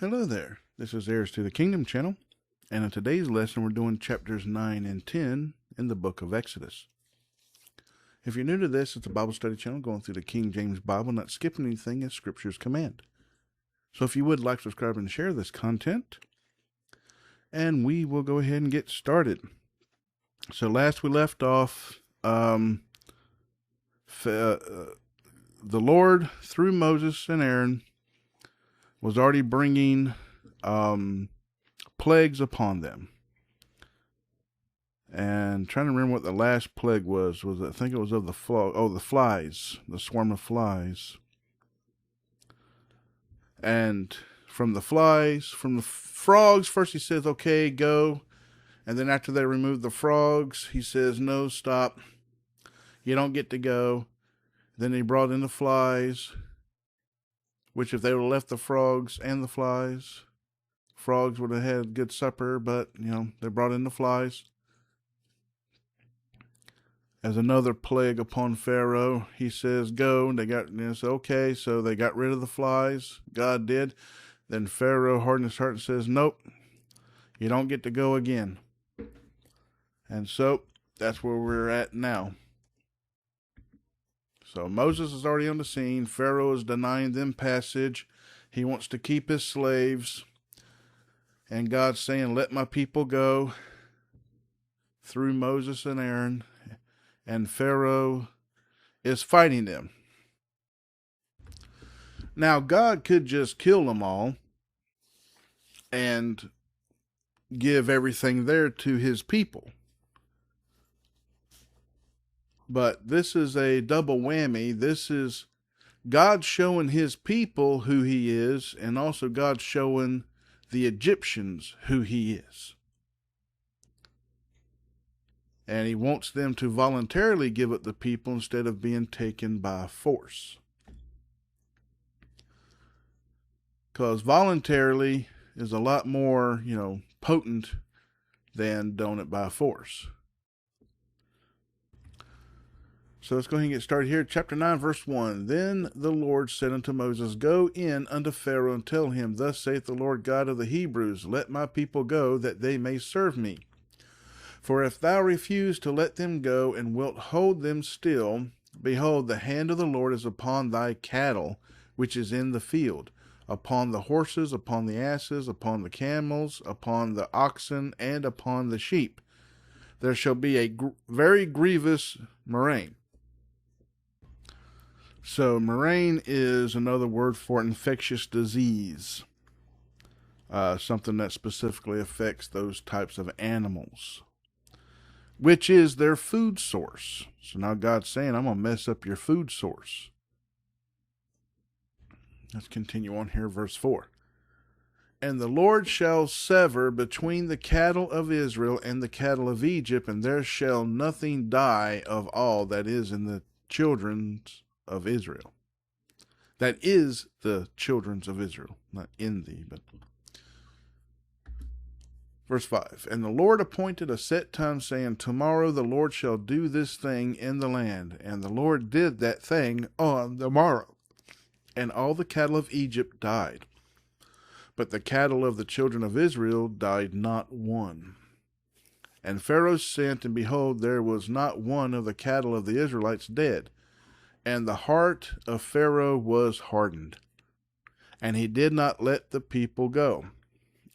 Hello there, this is Heirs to the Kingdom channel, and in today's lesson we're doing chapters 9 and 10 in the book of Exodus. If you're new to this, it's a Bible study channel going through the King James Bible, not skipping anything as Scripture's command. So if you would like, subscribe, and share this content, and we will go ahead and get started. So last we left off, the Lord, through Moses and Aaron, was already bringing plagues upon them. And trying to remember what the last plague was I think it was of the flies, the swarm of flies. And from the frogs, first he says, okay, go. And then after they remove the frogs, he says, no, stop. You don't get to go. Then he brought in the flies, which if they would have left the frogs and the flies, frogs would have had a good supper, but, they brought in the flies. As another plague upon Pharaoh, he says, go. And they got, okay, so they got rid of the flies. God did. Then Pharaoh hardened his heart and says, nope, you don't get to go again. And so that's where we're at now. So Moses is already on the scene. Pharaoh is denying them passage. He wants to keep his slaves. And God's saying, let my people go, through Moses and Aaron. And Pharaoh is fighting them. Now, God could just kill them all and give everything there to his people. But this is a double whammy. This is God showing his people who he is, and also God showing the Egyptians who he is. And he wants them to voluntarily give up the people instead of being taken by force. Because voluntarily is a lot more, potent than doing it by force. So let's go ahead and get started here. Chapter 9, verse 1. Then the Lord said unto Moses, go in unto Pharaoh and tell him, thus saith the Lord God of the Hebrews, let my people go, that they may serve me. For if thou refuse to let them go, and wilt hold them still, behold, the hand of the Lord is upon thy cattle, which is in the field, upon the horses, upon the asses, upon the camels, upon the oxen, and upon the sheep. There shall be a very grievous murrain. So murrain is another word for infectious disease, something that specifically affects those types of animals, which is their food source. So now God's saying, I'm going to mess up your food source. Let's continue on here, verse 4. And the Lord shall sever between the cattle of Israel and the cattle of Egypt, and there shall nothing die of all that is in the children of Israel. That is the children of Israel, not in thee, but. Verse 5, and the Lord appointed a set time, saying, tomorrow the Lord shall do this thing in the land. And the Lord did that thing on the morrow. And all the cattle of Egypt died. But the cattle of the children of Israel died not one. And Pharaoh sent, and behold, there was not one of the cattle of the Israelites dead. And the heart of Pharaoh was hardened, and he did not let the people go.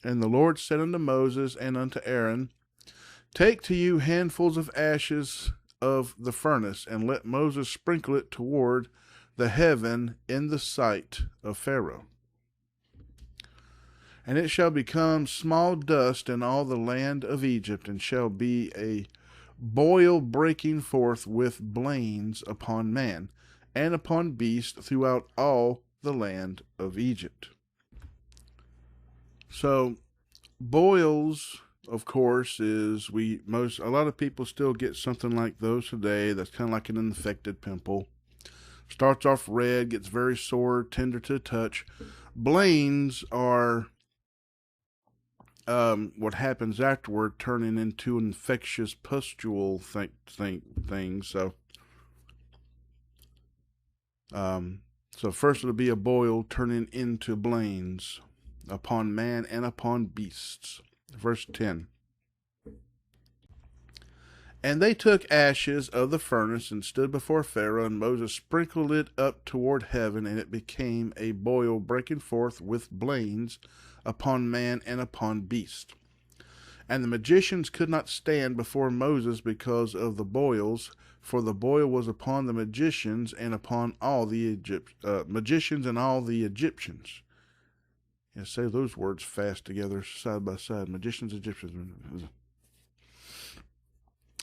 And the Lord said unto Moses and unto Aaron, take to you handfuls of ashes of the furnace, and let Moses sprinkle it toward the heaven in the sight of Pharaoh. And it shall become small dust in all the land of Egypt, and shall be a boil breaking forth with blains upon man, and upon beast throughout all the land of Egypt. So, boils, of course, is a lot of people still get something like those today. That's kind of like an infected pimple. Starts off red, gets very sore, tender to touch. Blains are what happens afterward, turning into an infectious pustule thing. So So first it'll be a boil turning into blains. upon man and upon beasts. Verse 10. And they took ashes of the furnace and stood before Pharaoh, and Moses sprinkled it up toward heaven, and it became a boil breaking forth with blains upon man and upon beast. And the magicians could not stand before Moses because of the boils, for the boil was upon the magicians and upon all the magicians and all the Egyptians. Yeah, say those words fast together, side by side. Magicians, Egyptians.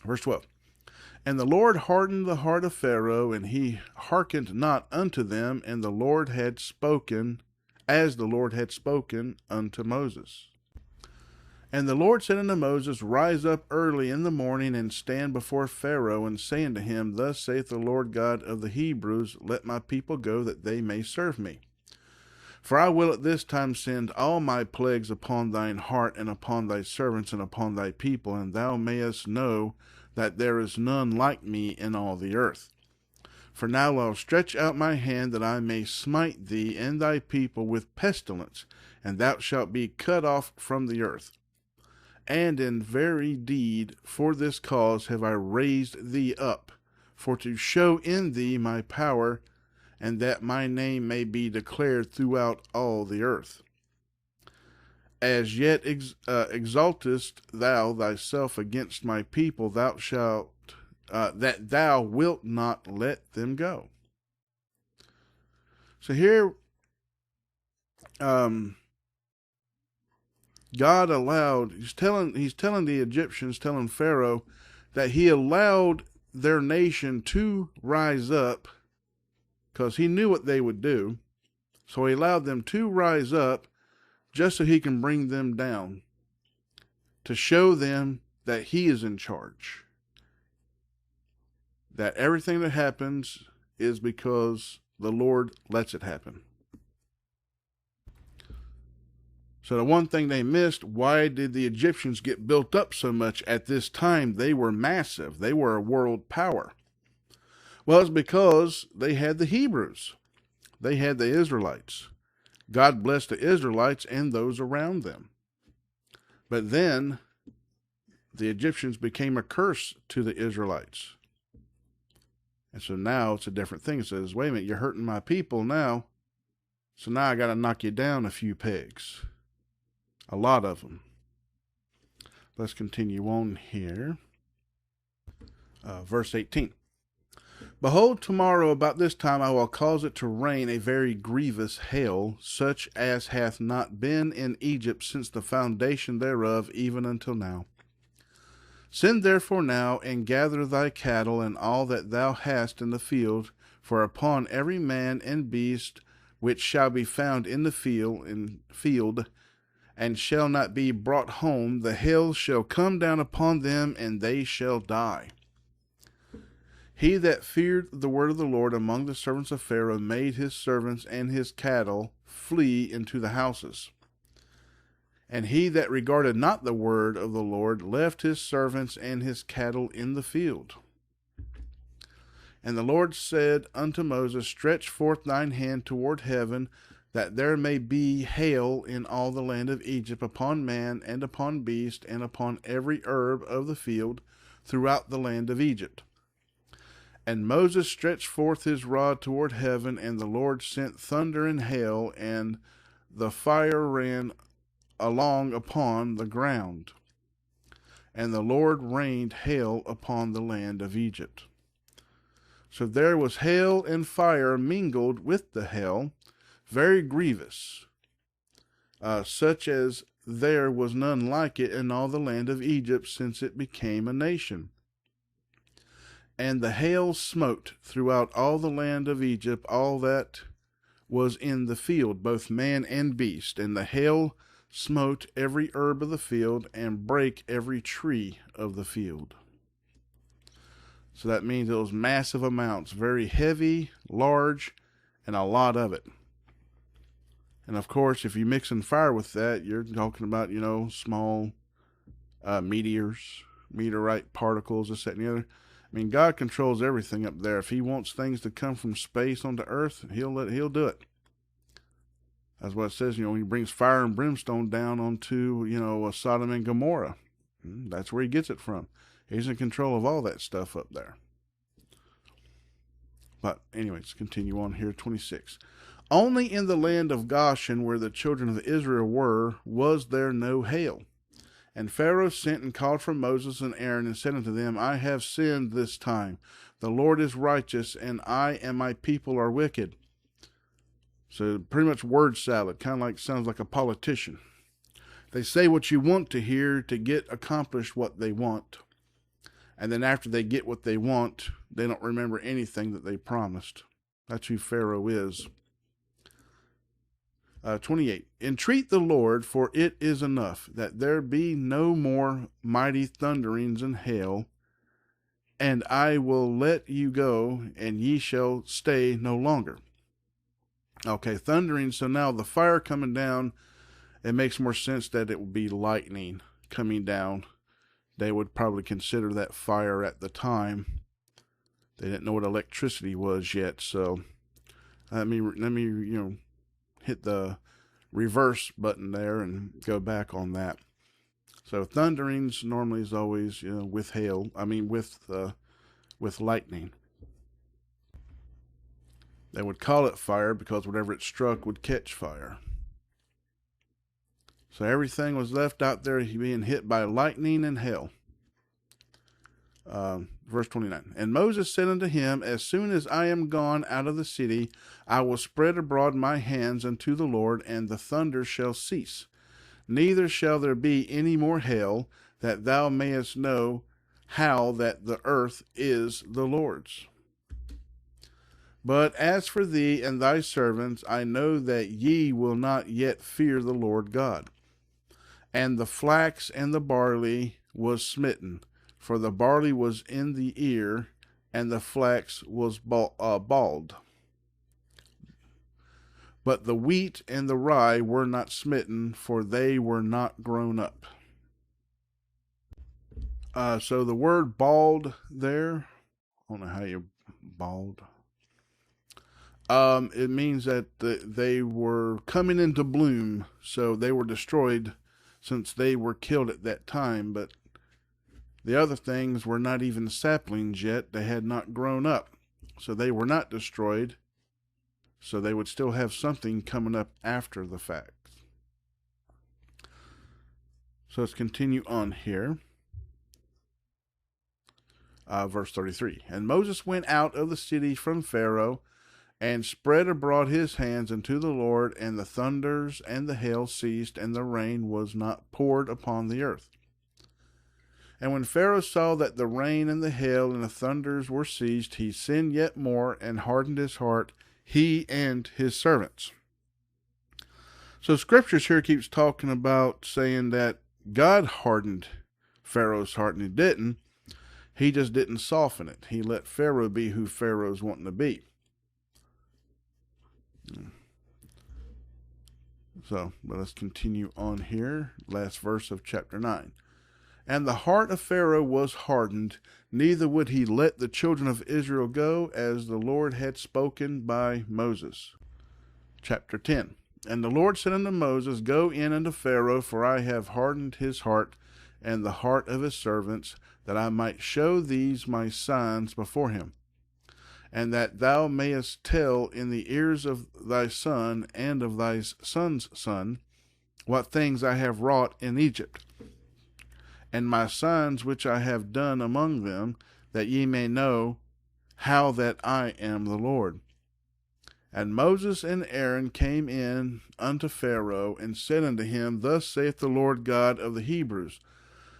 Verse 12. And the Lord hardened the heart of Pharaoh, and he hearkened not unto them, and the Lord had spoken, as the Lord had spoken unto Moses. And the Lord said unto Moses, Rise up early in the morning, and stand before Pharaoh, and say unto him, Thus saith the Lord God of the Hebrews, Let my people go, that they may serve me. For I will at this time send all my plagues upon thine heart, and upon thy servants, and upon thy people, and thou mayest know that there is none like me in all the earth. For now I'll stretch out my hand, that I may smite thee and thy people with pestilence, and thou shalt be cut off from the earth. And in very deed for this cause have I raised thee up, for to show in thee my power, and that my name may be declared throughout all the earth. As yet exaltest thou thyself against my people, thou shalt that thou wilt not let them go. So here, God allowed. He's telling the Egyptians, telling Pharaoh, that he allowed their nation to rise up, because he knew what they would do. So he allowed them to rise up, just so he can bring them down, to show them that he is in charge. That everything that happens is because the Lord lets it happen. So the one thing they missed, why did the Egyptians get built up so much at this time? They were massive. They were a world power. Well, it's because they had the Hebrews. They had the Israelites. God blessed the Israelites and those around them. But then the Egyptians became a curse to the Israelites. And so now it's a different thing. It says, wait a minute, you're hurting my people now. So now I got to knock you down a few pegs. A lot of them. Let's continue on here. Verse 18. Behold, tomorrow about this time I will cause it to rain a very grievous hail, such as hath not been in Egypt since the foundation thereof, even until now. Send therefore now, and gather thy cattle and all that thou hast in the field, for upon every man and beast which shall be found in the field, and shall not be brought home, the hail shall come down upon them, and they shall die. He that feared the word of the Lord among the servants of Pharaoh made his servants and his cattle flee into the houses. And he that regarded not the word of the Lord left his servants and his cattle in the field. And the Lord said unto Moses, Stretch forth thine hand toward heaven, that there may be hail in all the land of Egypt, upon man and upon beast, and upon every herb of the field throughout the land of Egypt. And Moses stretched forth his rod toward heaven, and the Lord sent thunder and hail, and the fire ran along upon the ground. And the Lord rained hail upon the land of Egypt. So there was hail and fire mingled with the hail, very grievous, such as there was none like it in all the land of Egypt since it became a nation. And the hail smote throughout all the land of Egypt all that was in the field, both man and beast. And the hail smote every herb of the field, and brake every tree of the field. So that means it was massive amounts, very heavy, large, and a lot of it. And of course, if you're mixing fire with that, you're talking about, small meteorite particles, this, that, and the other. I mean, God controls everything up there. If he wants things to come from space onto earth, he'll do it. That's what it says, he brings fire and brimstone down onto, Sodom and Gomorrah. That's where he gets it from. He's in control of all that stuff up there. But anyways, continue on here, 26. Only in the land of Goshen, where the children of Israel were, was there no hail. And Pharaoh sent and called for Moses and Aaron and said unto them, I have sinned this time. The Lord is righteous, and I and my people are wicked. So pretty much word salad, kind of like sounds like a politician. They say what you want to hear to get accomplished what they want. And then after they get what they want, they don't remember anything that they promised. That's who Pharaoh is. 28. Entreat the Lord, for it is enough, that there be no more mighty thunderings and hail, and I will let you go, and ye shall stay no longer. Okay, thundering. So now the fire coming down, it makes more sense that it would be lightning coming down. They would probably consider that fire at the time. They didn't know what electricity was yet, so let me hit the reverse button there and go back on that. So thunderings normally is always with hail. With lightning. They would call it fire because whatever it struck would catch fire. So everything was left out there being hit by lightning and hail. Verse 29. And Moses said unto him, As soon as I am gone out of the city, I will spread abroad my hands unto the Lord, and the thunder shall cease. Neither shall there be any more hail, that thou mayest know how that the earth is the Lord's. But as for thee and thy servants, I know that ye will not yet fear the Lord God. And the flax and the barley was smitten, for the barley was in the ear, and the flax was bald. But the wheat and the rye were not smitten, for they were not grown up. So the word bald there, I don't know how you bald. It means that they were coming into bloom, so they were destroyed since they were killed at that time. But the other things were not even saplings yet. They had not grown up, so they were not destroyed. So they would still have something coming up after the fact. So let's continue on here. Verse 33. And Moses went out of the city from Pharaoh, and spread abroad his hands unto the Lord, and the thunders and the hail ceased, and the rain was not poured upon the earth. And when Pharaoh saw that the rain and the hail and the thunders were ceased, he sinned yet more, and hardened his heart, he and his servants. So scriptures here keeps talking about saying that God hardened Pharaoh's heart, and he didn't. He just didn't soften it. He let Pharaoh be who Pharaoh's wanting to be. So, but let's continue on here. Last verse of chapter 9. And the heart of Pharaoh was hardened, neither would he let the children of Israel go, as the Lord had spoken by Moses. Chapter 10. And the Lord said unto Moses, Go in unto Pharaoh, for I have hardened his heart, and the heart of his servants, that I might show these my signs before him, and that thou mayest tell in the ears of thy son and of thy son's son what things I have wrought in Egypt, and my signs which I have done among them, that ye may know how that I am the Lord. And Moses and Aaron came in unto Pharaoh, and said unto him, Thus saith the Lord God of the Hebrews,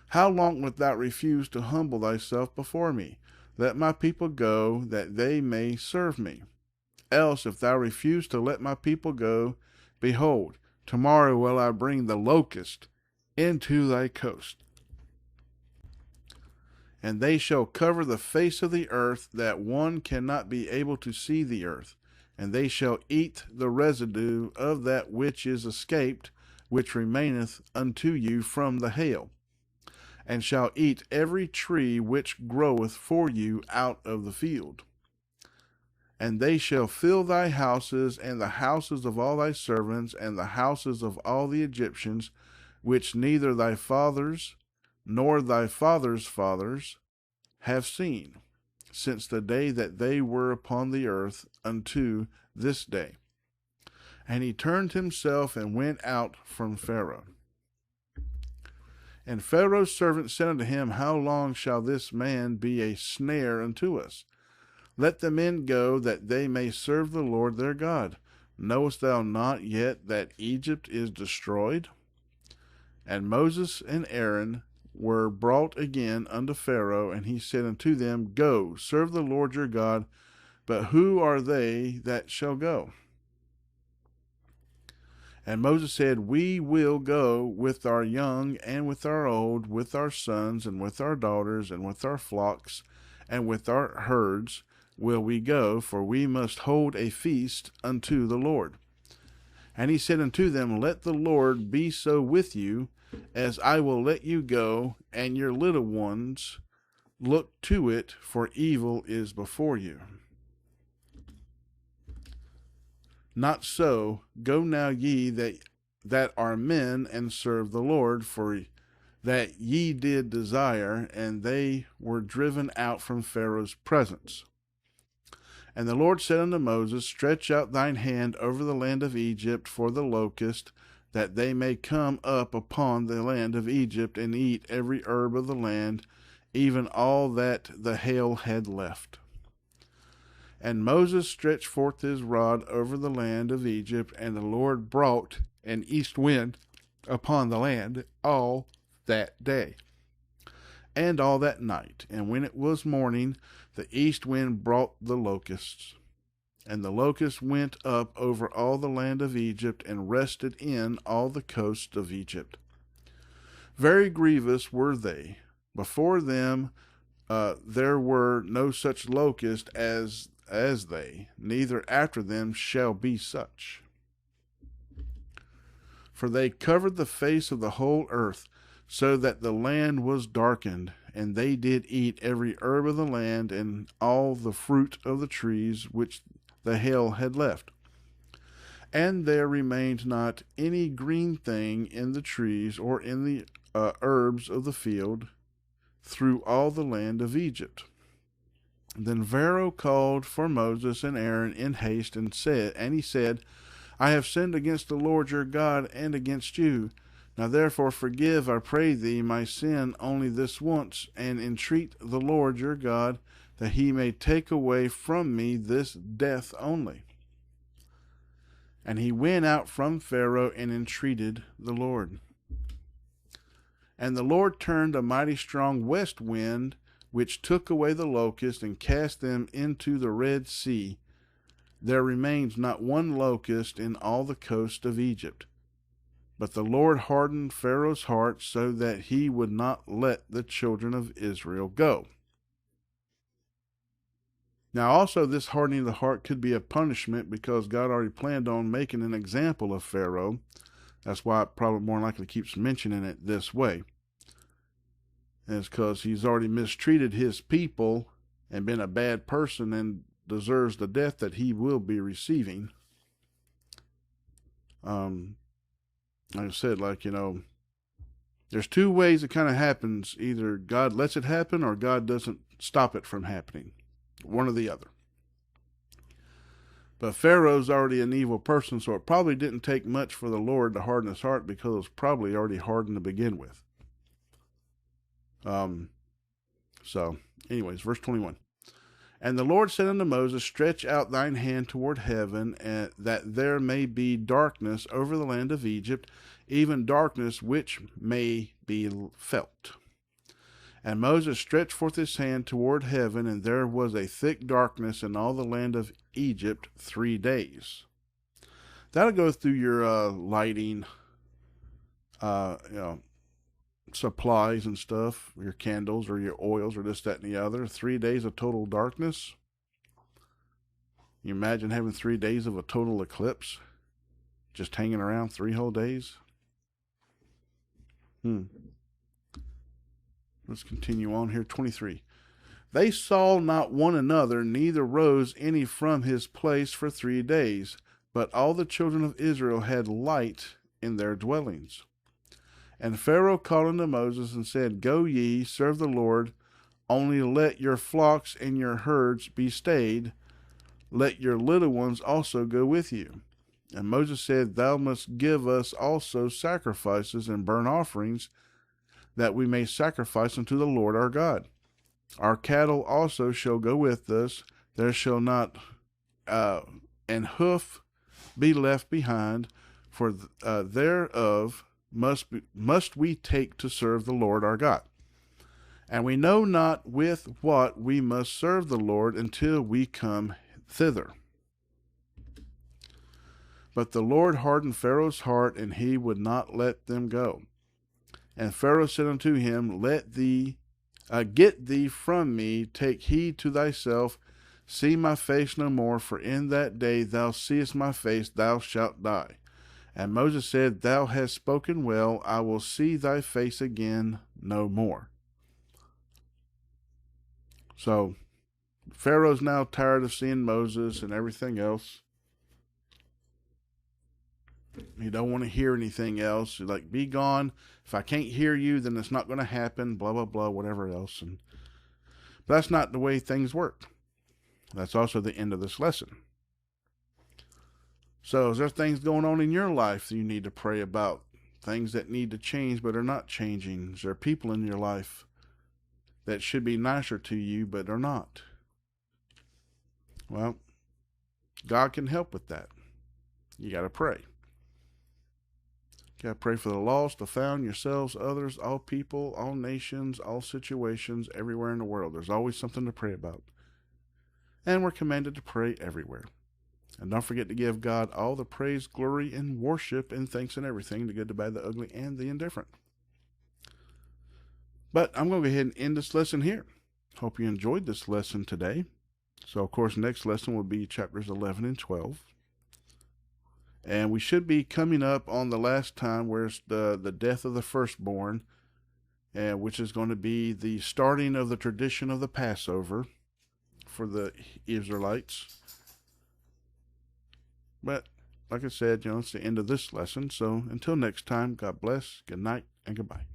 How long wilt thou refuse to humble thyself before me? Let my people go, that they may serve me. Else, if thou refuse to let my people go, behold, tomorrow will I bring the locust into thy coast, and they shall cover the face of the earth, that one cannot be able to see the earth. And they shall eat the residue of that which is escaped, which remaineth unto you from the hail, and shall eat every tree which groweth for you out of the field. And they shall fill thy houses, and the houses of all thy servants, and the houses of all the Egyptians, which neither thy fathers nor thy fathers' fathers have seen, since the day that they were upon the earth unto this day. And he turned himself and went out from Pharaoh. And Pharaoh's servants said unto him, How long shall this man be a snare unto us? Let the men go, that they may serve the Lord their God. Knowest thou not yet that Egypt is destroyed? And Moses and Aaron were brought again unto Pharaoh, and he said unto them, Go, serve the Lord your God. But who are they that shall go? And Moses said, We will go with our young and with our old, with our sons and with our daughters, and with our flocks and with our herds will we go, for we must hold a feast unto the Lord. And he said unto them, Let the Lord be so with you, as I will let you go, and your little ones. Look to it, for evil is before you. Not so, go now ye that are men, and serve the Lord, for that ye did desire, and they were driven out from Pharaoh's presence. And the Lord said unto Moses, Stretch out thine hand over the land of Egypt for the locust, that they may come up upon the land of Egypt, and eat every herb of the land, even all that the hail had left. And Moses stretched forth his rod over the land of Egypt, and the Lord brought an east wind upon the land all that day, and all that night. And when it was morning, the east wind brought the locusts. And the locusts went up over all the land of Egypt, and rested in all the coast of Egypt. Very grievous were they. Before them there were no such locust as they, neither after them shall be such. For they covered the face of the whole earth, so that the land was darkened, and they did eat every herb of the land, and all the fruit of the trees which the hail had left. And there remained not any green thing in the trees, or in the herbs of the field, through all the land of Egypt. Then Pharaoh called for Moses and Aaron in haste, and he said, I have sinned against the Lord your God, and against you. Now therefore forgive, I pray thee, my sin only this once, and entreat the Lord your God, that he may take away from me this death only. And he went out from Pharaoh, and entreated the Lord. And the Lord turned a mighty strong west wind, which took away the locusts, and cast them into the Red Sea. There remains not one locust in all the coast of Egypt. But the Lord hardened Pharaoh's heart, so that he would not let the children of Israel go. Now also this hardening of the heart could be a punishment, because God already planned on making an example of Pharaoh. That's why it probably more likely keeps mentioning it this way. And it's because he's already mistreated his people and been a bad person, and deserves the death that he will be receiving. Like I said, there's two ways it kind of happens. Either God lets it happen, or God doesn't stop it from happening. One or the other. But Pharaoh's already an evil person, so it probably didn't take much for the Lord to harden his heart, because it was probably already hardened to begin with. So, anyways, verse 21. And the Lord said unto Moses, Stretch out thine hand toward heaven, that there may be darkness over the land of Egypt, even darkness which may be felt. And Moses stretched forth his hand toward heaven, and there was a thick darkness in all the land of Egypt 3 days. That'll go through your lighting, supplies and stuff, your candles or your oils or this, that, and the other. 3 days of total darkness. You imagine having 3 days of a total eclipse, just hanging around 3 whole days. Let's continue on here. 23. They saw not one another, neither rose any from his place for 3 days. But all the children of Israel had light in their dwellings. And Pharaoh called unto Moses and said, Go ye, serve the Lord, only let your flocks and your herds be stayed. Let your little ones also go with you. And Moses said, Thou must give us also sacrifices and burnt offerings, that we may sacrifice unto the Lord our God. Our cattle also shall go with us. There shall not an hoof be left behind, for thereof must we take to serve the Lord our God. And we know not with what we must serve the Lord until we come thither. But the Lord hardened Pharaoh's heart, and he would not let them go. And Pharaoh said unto him, Get thee from me, take heed to thyself, see my face no more, for in that day thou seest my face, thou shalt die. And Moses said, Thou hast spoken well, I will see thy face again no more. So Pharaoh's now tired of seeing Moses and everything else. He don't want to hear anything else. He's like, be gone. If I can't hear you, then it's not going to happen, blah, blah, blah, whatever else. But that's not the way things work. That's also the end of this lesson. So is there things going on in your life that you need to pray about? Things that need to change but are not changing? Is there people in your life that should be nicer to you but are not? Well, God can help with that. You got to pray. You got to pray for the lost, the found, yourselves, others, all people, all nations, all situations, everywhere in the world. There's always something to pray about. And we're commanded to pray everywhere. And don't forget to give God all the praise, glory, and worship, and thanks and everything, the good, the bad, the ugly, and the indifferent. But I'm going to go ahead and end this lesson here. Hope you enjoyed this lesson today. So, of course, next lesson will be chapters 11 and 12. And we should be coming up on the last time, where it's the death of the firstborn, which is going to be the starting of the tradition of the Passover for the Israelites. But, like I said, it's the end of this lesson. So, until next time, God bless, good night, and goodbye.